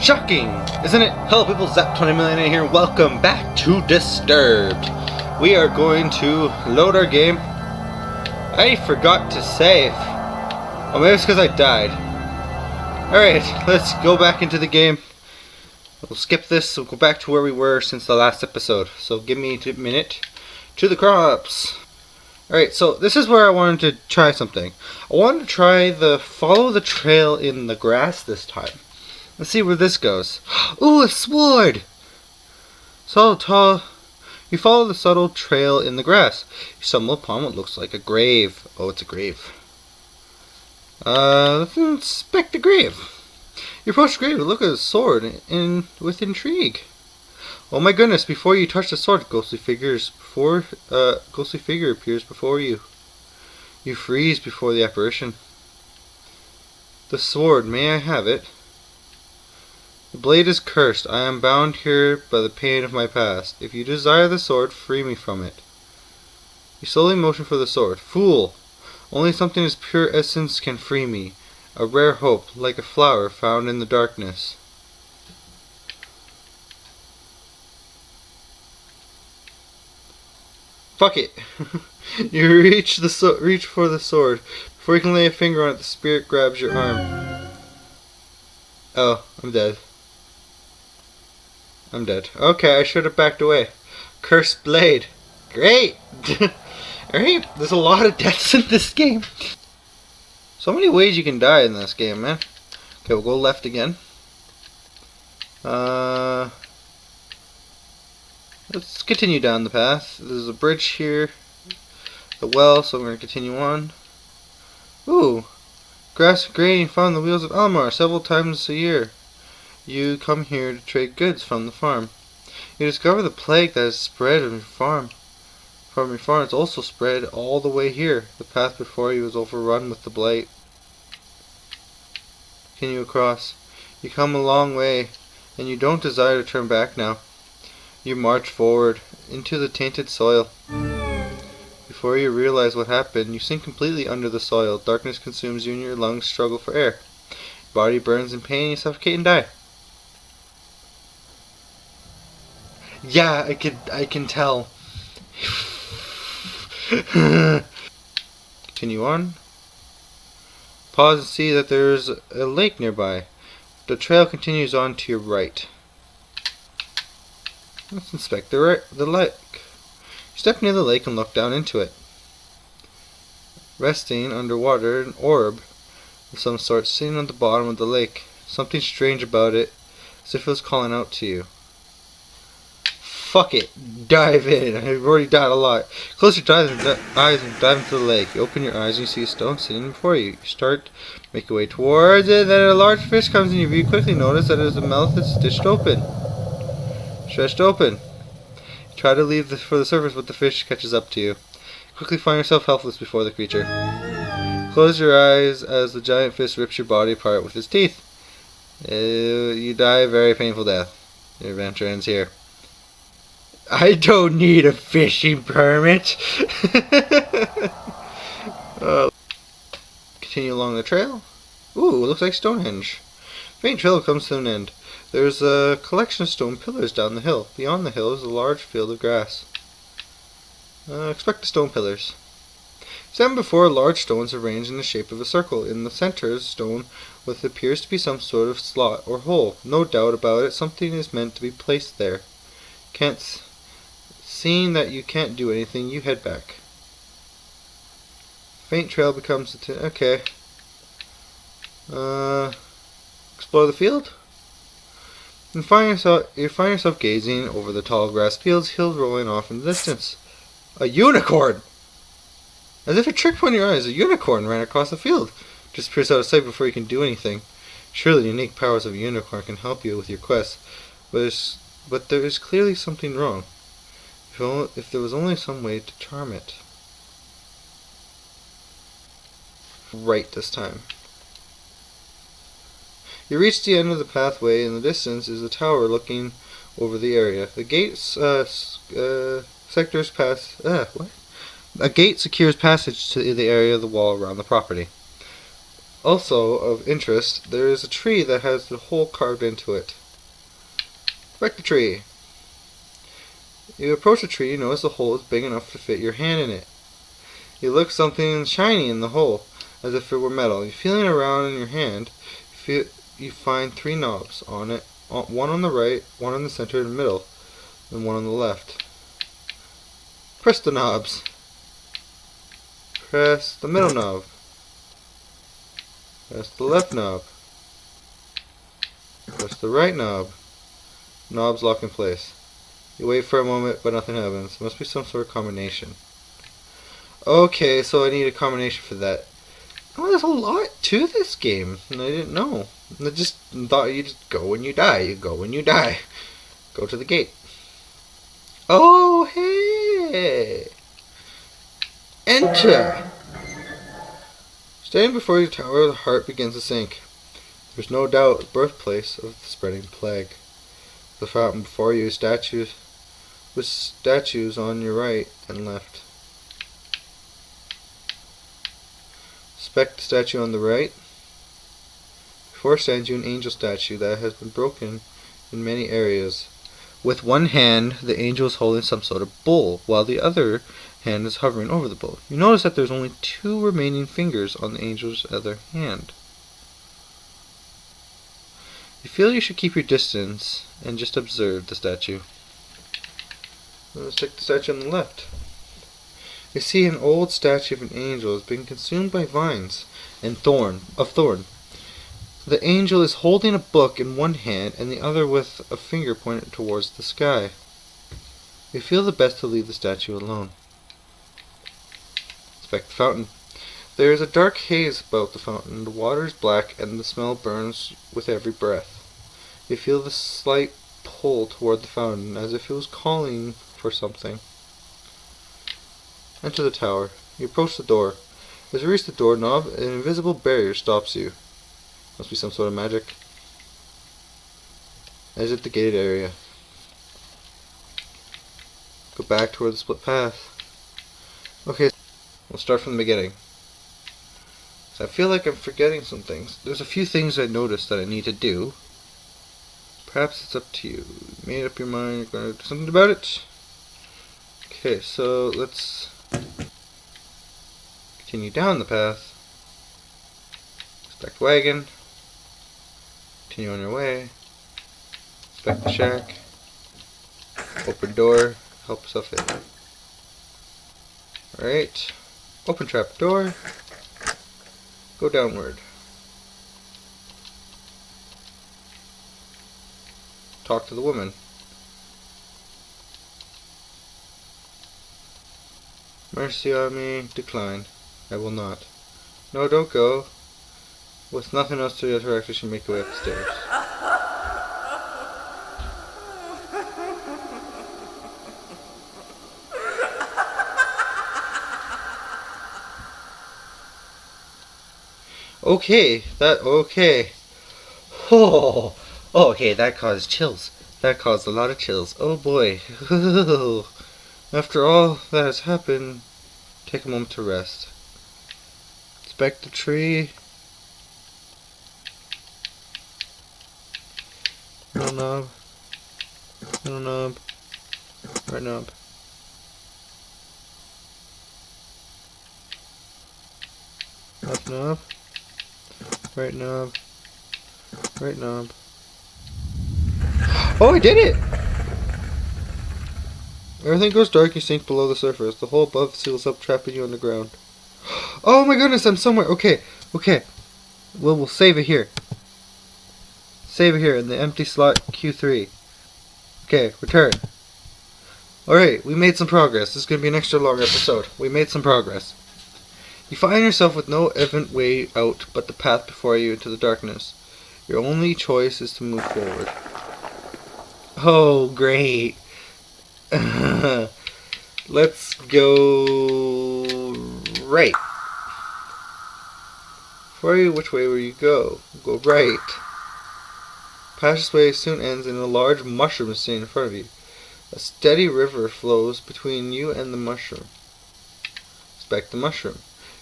Shocking, isn't it? Hello people, Zap20 here. Welcome back to Disturbed. We are going to load our game. I forgot to save. Oh, maybe it's because I died. Alright, let's go back into the game. We'll skip this, we'll go back to where we were since the last episode. So give me a minute to the crops. Alright, so this is where I wanted to try something. I wanted to try the follow the trail in the grass this time. Let's see where this goes. Ooh, a sword! So tall. You follow the subtle trail in the grass. You stumble upon what looks like a grave. Oh, it's a grave. Let's inspect the grave. You approach the grave and look at the sword with intrigue. Oh my goodness! Before you touch the sword, a ghostly figure appears before you. You freeze before the apparition. The sword, may I have it? The blade is cursed. I am bound here by the pain of my past. If you desire the sword, free me from it. You slowly motion for the sword. Fool! Only something as pure essence can free me. A rare hope, like a flower found in the darkness. Fuck it! You reach for the sword. Before you can lay a finger on it, the spirit grabs your arm. Oh, I'm dead. I'm dead. Okay, I should have backed away. Cursed blade. Great! Alright, there's a lot of deaths in this game. So many ways you can die in this game, man. Okay, we'll go left again. Let's continue down the path. There's a bridge here. The well, so we're going to continue on. Ooh! Grass and grain found on the wheels of Almar several times a year. You come here to trade goods from the farm. You discover the plague that has spread on your farm. From your farm, it's also spread all the way here. The path before you is overrun with the blight. Continue across. You come a long way, and you don't desire to turn back now. You march forward into the tainted soil. Before you realize what happened, you sink completely under the soil. Darkness consumes you and your lungs struggle for air. Your body burns in pain and you suffocate and die. Yeah, I can tell. Continue on. Pause and see that there's a lake nearby. The trail continues on to your right. Let's inspect the lake. You step near the lake and look down into it. Resting underwater, an orb of some sort sitting on the bottom of the lake. Something strange about it, as if it was calling out to you. Fuck it. Dive in. I've already died a lot. Close your eyes and dive into the lake. You open your eyes and you see a stone sitting before you. You start make your way towards it. Then a large fish comes in your view. You quickly notice that its mouth is stretched open. You try to leave for the surface, but the fish catches up to you. You quickly find yourself helpless before the creature. Close your eyes as the giant fish rips your body apart with its teeth. You die a very painful death. Your adventure ends here. I don't need a fishing permit. Continue along the trail. Ooh, it looks like Stonehenge. Faint trail comes to an end. There's a collection of stone pillars down the hill. Beyond the hill is a large field of grass. Expect the stone pillars. Stand before large stones arranged in the shape of a circle. In the center is a stone with appears to be some sort of slot or hole. No doubt about it, something is meant to be placed there. Seeing that you can't do anything, you head back. Faint trail becomes okay. Explore the field. You find yourself gazing over the tall grass fields, hills rolling off in the distance. A unicorn! As if a trick on your eyes, a unicorn ran across the field. Just appears out of sight before you can do anything. Surely the unique powers of a unicorn can help you with your quest, but there is clearly something wrong. If there was only some way to charm it. Right this time. You reach the end of the pathway. In the distance is a tower looking over the area. The gates A gate secures passage to the area of the wall around the property. Also of interest, there is a tree that has the hole carved into it. Inspect the tree. You approach the tree, you notice the hole is big enough to fit your hand in it. You look something shiny in the hole, as if it were metal. You're feeling around in your hand. You find 3 knobs on it. One on the right, one in the center in the middle, and one on the left. Press the knobs. Press the middle knob. Press the left knob. Press the right knob. Knobs lock in place. You wait for a moment, but nothing happens. Must be some sort of combination. Okay, so I need a combination for that. Oh, there's a lot to this game, and I didn't know. I just thought you just go when you die. You go when you die. Go to the gate. Oh, hey! Enter! Standing before your tower, the heart begins to sink. There's no doubt the birthplace of the spreading plague. The fountain before you, statues on your right and left. Inspect the statue on the right. Before stands you an angel statue that has been broken in many areas. With one hand, the angel is holding some sort of bowl, while the other hand is hovering over the bowl. You notice that there's only 2 remaining fingers on the angel's other hand. You feel you should keep your distance and just observe the statue. Let's check the statue on the left. You see an old statue of an angel has been consumed by vines and thorn. The angel is holding a book in one hand and the other with a finger pointed towards the sky. You feel the best to leave the statue alone. Inspect the fountain. There is a dark haze about the fountain. The water is black and the smell burns with every breath. You feel the slight pull toward the fountain as if it was calling for something. Enter the tower. You approach the door. As you reach the doorknob, an invisible barrier stops you. Must be some sort of magic. Exit the gated area. Go back toward the split path. Okay, we'll start from the beginning. So I feel like I'm forgetting some things. There's a few things I noticed that I need to do. Perhaps it's up to you. You made up your mind, you're going to do something about it. Okay, so let's continue down the path. Inspect wagon. Continue on your way. Inspect the shack. Open door. Help yourself in. Alright. Open trap door. Go downward. Talk to the woman. Mercy on me. Decline. I will not. No, don't go. With nothing else to interact, you should make your way upstairs. Okay, okay. Oh, okay, that caused chills. That caused a lot of chills. Oh boy. After all that has happened, take a moment to rest. Inspect the tree. Middle knob. Middle knob. Right knob. Left knob. Right knob. Right knob. Oh, I did it! Everything goes dark, you sink below the surface. The hole above seals up, trapping you underground. Oh my goodness, I'm somewhere. Okay. We'll save it here. Save it here in the empty slot Q3. Okay, return. Alright, we made some progress. This is going to be an extra long episode. We made some progress. You find yourself with no evident way out but the path before you into the darkness. Your only choice is to move forward. Oh, great. Let's go right. Before you, which way will you go? Go right. Passageway soon ends and a large mushroom is seen in front of you. A steady river flows between you and the mushroom. Inspect the mushroom.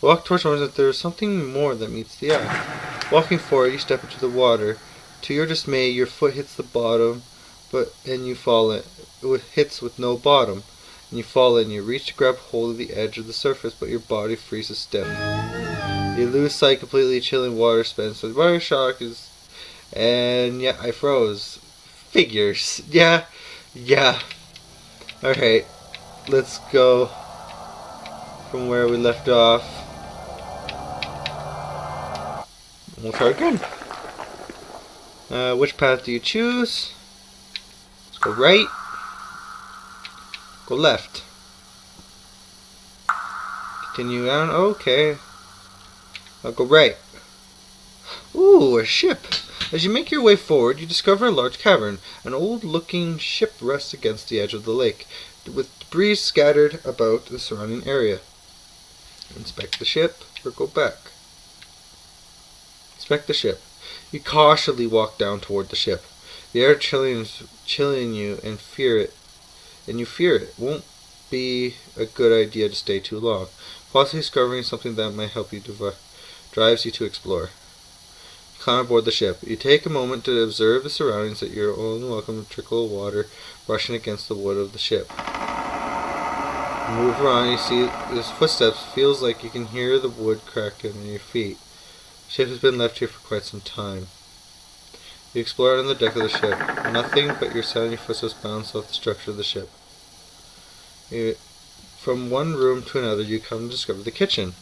It Walk towards the that there is something more that meets the eye. Walking forward, you step into the water. To your dismay, your foot hits the bottom, and you fall in. It hits with no bottom, and you fall in. You reach to grab hold of the edge of the surface, but your body freezes stiff. You lose sight completely. Chilling water spins. So the water shock is, and yeah, I froze. Figures. Yeah. All right, let's go from where we left off. We'll try again. Which path do you choose? Let's go right. Go left. Continue down. Okay. I'll go right. Ooh, a ship. As you make your way forward, you discover a large cavern. An old-looking ship rests against the edge of the lake, with debris scattered about the surrounding area. Inspect the ship, or go back. Inspect the ship. You cautiously walk down toward the ship. The air chilling you, and you fear it. Won't be a good idea to stay too long. Possibly discovering something that might help you drives you to explore. You climb aboard the ship. You take a moment to observe the surroundings at your own welcome trickle of water brushing against the wood of the ship. You move around, you see there's footsteps. Feels like you can hear the wood crack under your feet. The ship has been left here for quite some time. You explore on the deck of the ship. Nothing but your sounding footsteps bounce off the structure of the ship. From one room to another, you come to discover the kitchen.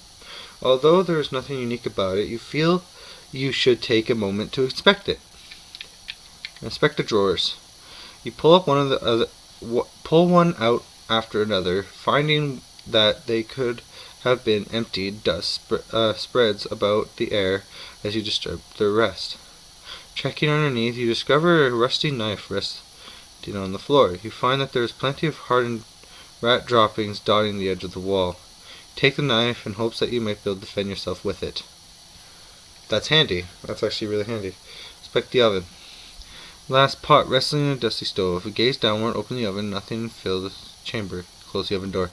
Although there is nothing unique about it, you feel you should take a moment to inspect it. Inspect the drawers. You pull up pull one out after another, finding that they could have been emptied. Dust spreads about the air as you disturb their rest. Checking underneath, you discover a rusty knife resting on the floor. You find that there is plenty of hardened rat droppings dotting the edge of the wall. Take the knife in hopes that you might be able to defend yourself with it. That's handy. That's actually really handy. Inspect the oven. Last pot resting in a dusty stove. You gaze downward, open the oven, nothing fills the chamber. Close the oven door.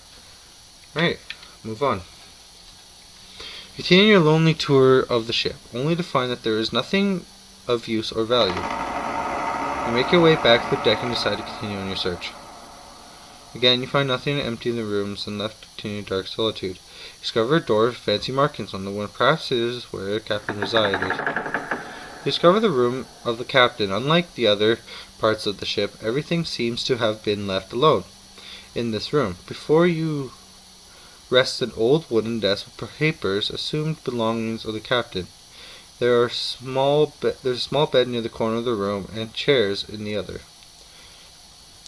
Alright, move on. Continue your lonely tour of the ship, only to find that there is nothing of use or value. You make your way back to the deck and decide to continue on your search. Again, you find nothing empty in the rooms and left to continue dark solitude. You discover a door with fancy markings on the one. Perhaps it is where the captain resided. You discover the room of the captain. Unlike the other parts of the ship, everything seems to have been left alone in this room. Before you rests an old wooden desk with papers, assumed belongings of the captain. There's a small bed near the corner of the room, and chairs in the other.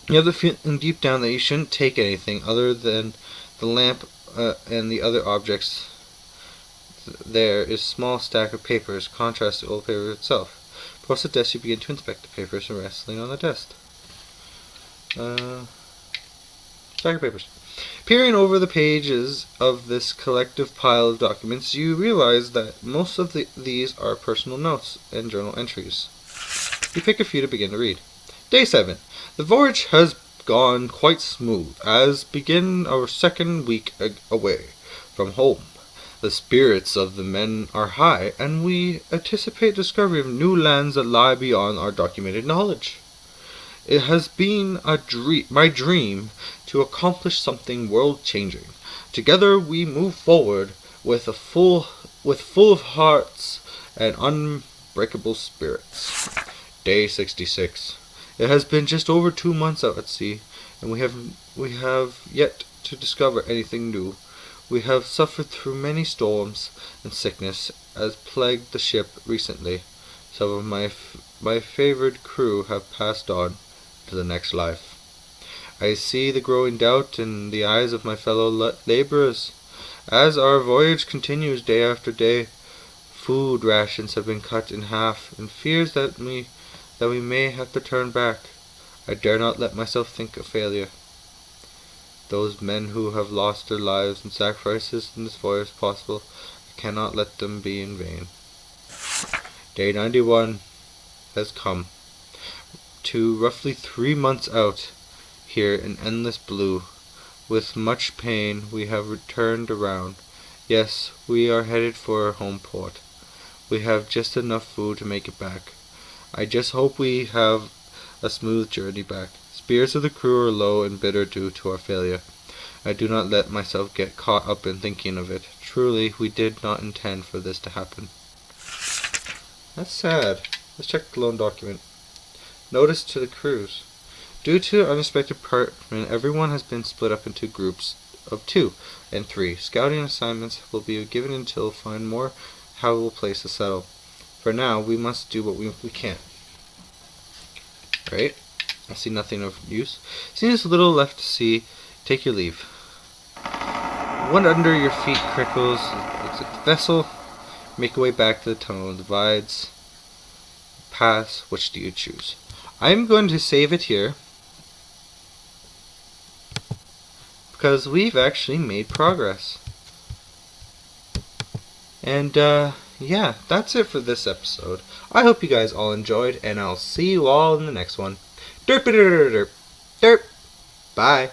You have the feeling deep down that you shouldn't take anything other than the lamp and the other objects. There is a small stack of papers, contrast to old paper itself. Across the desk, you begin to inspect the papers resting on the desk. Stack of papers. Peering over the pages of this collective pile of documents, you realize that most of these are personal notes and journal entries. You pick a few to begin to read. Day 7. The voyage has gone quite smooth, as begin our second week away from home. The spirits of the men are high, and we anticipate discovery of new lands that lie beyond our documented knowledge. It has been my dream to accomplish something world-changing. Together we move forward with full of hearts and unbreakable spirits. Day 66. It has been just over 2 months out at sea, and we have yet to discover anything new. We have suffered through many storms and sickness as plagued the ship recently. Some of my favored crew have passed on to the next life. I see the growing doubt in the eyes of my fellow laborers. As our voyage continues day after day, food rations have been cut in half, and fears that we may have to turn back. I dare not let myself think of failure. Those men who have lost their lives and sacrifices in this voyage possible, I cannot let them be in vain. Day 91 has come. To roughly 3 months out here in endless blue. With much pain we have returned around. Yes, we are headed for our home port. We have just enough food to make it back. I just hope we have a smooth journey back. Spirits of the crew are low and bitter due to our failure. I do not let myself get caught up in thinking of it. Truly, we did not intend for this to happen. That's sad. Let's check the loan document. Notice to the crews. Due to unexpected department, everyone has been split up into groups of 2 and 3. Scouting assignments will be given until find more habitable place to settle. For now, we must do what we can. Right? I see nothing of use. Seeing there's little left to see, take your leave. What under your feet crickles, exit the vessel. Make your way back to the tunnel and divides. Paths, which do you choose? I'm going to save it here, because we've actually made progress. And, yeah, that's it for this episode. I hope you guys all enjoyed, and I'll see you all in the next one. Derp, derp, derp, derp. Bye.